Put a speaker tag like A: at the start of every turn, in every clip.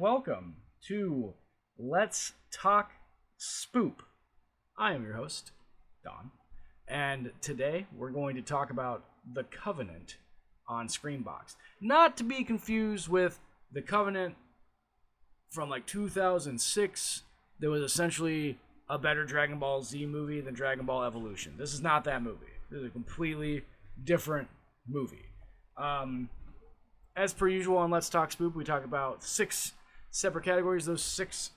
A: welcome to Let's Talk Spoop. I am your host, Don, and today we're going to talk about The Covenant on Screenbox. Not to be confused with The Covenant from like 2006 that was essentially a better Dragon Ball Z movie than Dragon Ball Evolution. This is not that movie. This is a completely different movie. As per usual on Let's Talk Spoop, we talk about 6 separate categories. Those six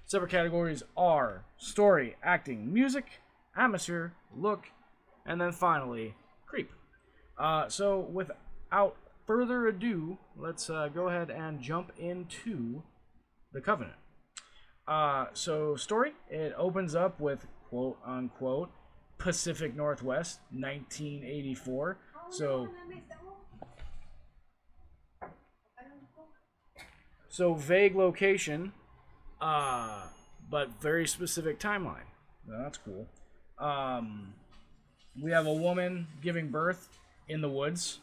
A: separate categories are story, acting, music, atmosphere, look, and then finally, creep. So without further ado, let's go ahead and jump into The Covenant. So story, it opens up with quote unquote Pacific Northwest, 1984. So vague location, but very specific timeline. That's cool. We have a woman giving birth in the woods,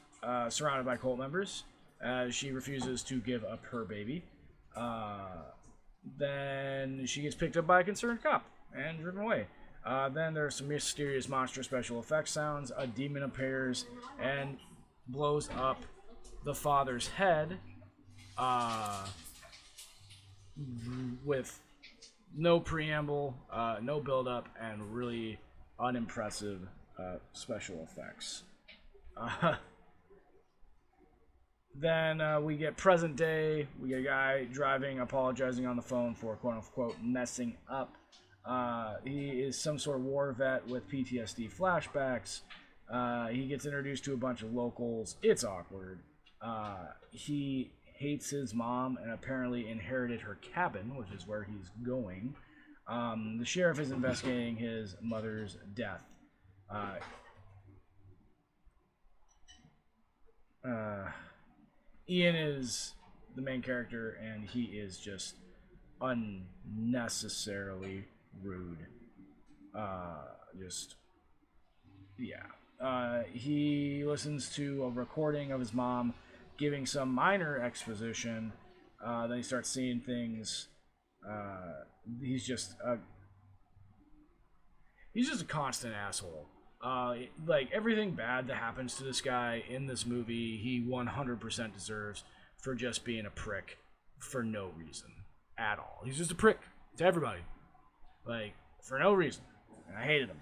A: surrounded by cult members, as she refuses to give up her baby. Then she gets picked up by a concerned cop and driven away. Then there's some mysterious monster special effects sounds. A demon appears and blows up the father's head. With no preamble, no build-up, and really unimpressive special effects. Then we get present day. We get a guy driving, apologizing on the phone for quote-unquote messing up. He is some sort of war vet with PTSD flashbacks. He gets introduced to a bunch of locals. It's awkward. He hates his mom and apparently inherited her cabin, which is where he's going. The sheriff is investigating his mother's death. Ian is the main character, and he is just unnecessarily rude. He listens to a recording of his mom giving some minor exposition. Then he starts seeing things. He's just a constant asshole. Like everything bad that happens to this guy in this movie, he 100% deserves for just being a prick for no reason at all. He's just a prick to everybody, like for no reason. And I hated him.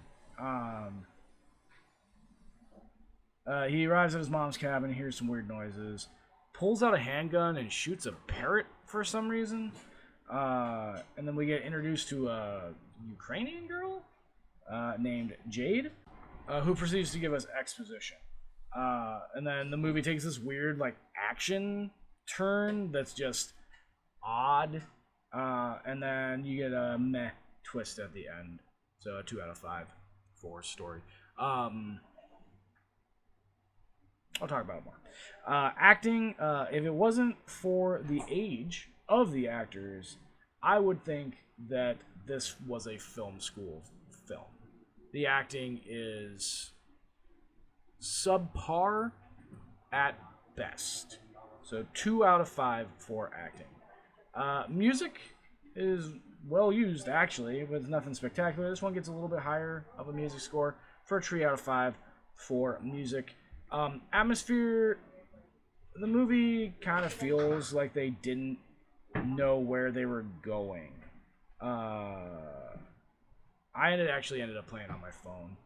A: He arrives at his mom's cabin, hears some weird noises, pulls out a handgun and shoots a parrot for some reason. And then we get introduced to a Ukrainian girl named Jade, who proceeds to give us exposition. And then the movie takes this weird like action turn that's just odd. And then you get a meh twist at the end. So a 2 out of 5 for story. I'll talk about it more. Acting, if it wasn't for the age of the actors, I would think that this was a film school film. The acting is subpar at best. So 2 out of 5 for acting. Music is well used, actually, but it's nothing spectacular. This one gets a little bit higher of a music score for a 3 out of 5 for music. Atmosphere, the movie kind of feels like they didn't know where they were going. I ended up playing on my phone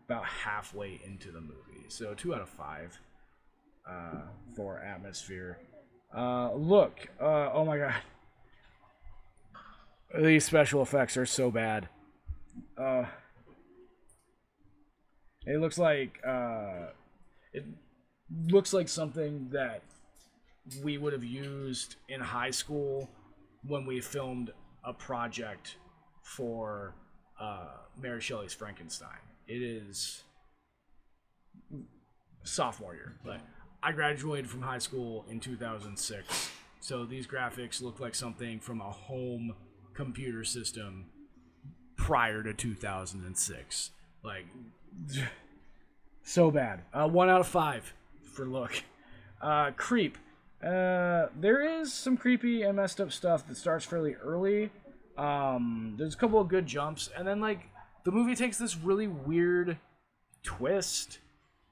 A: about halfway into the movie. So 2 out of 5 for atmosphere. Look, oh my god. These special effects are so bad. It looks like something that we would have used in high school when we filmed a project for Mary Shelley's Frankenstein. It is sophomore year, but I graduated from high school in 2006, so these graphics look like something from a home computer system prior to 2006. Like, so bad. 1 out of 5 for look. Creep. There is some creepy and messed up stuff that starts fairly early. There's a couple of good jumps, and then like the movie takes this really weird twist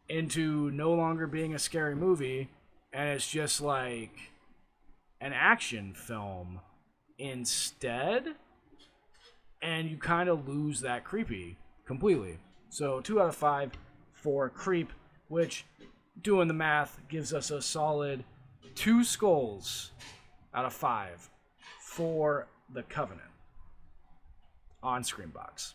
A: into no longer being a scary movie, and it's just like an action film instead, and you kind of lose that creepy completely. So 2 out of 5 for Creep, which, doing the math, gives us a solid 2 skulls out of 5 for The Covenant on Screambox.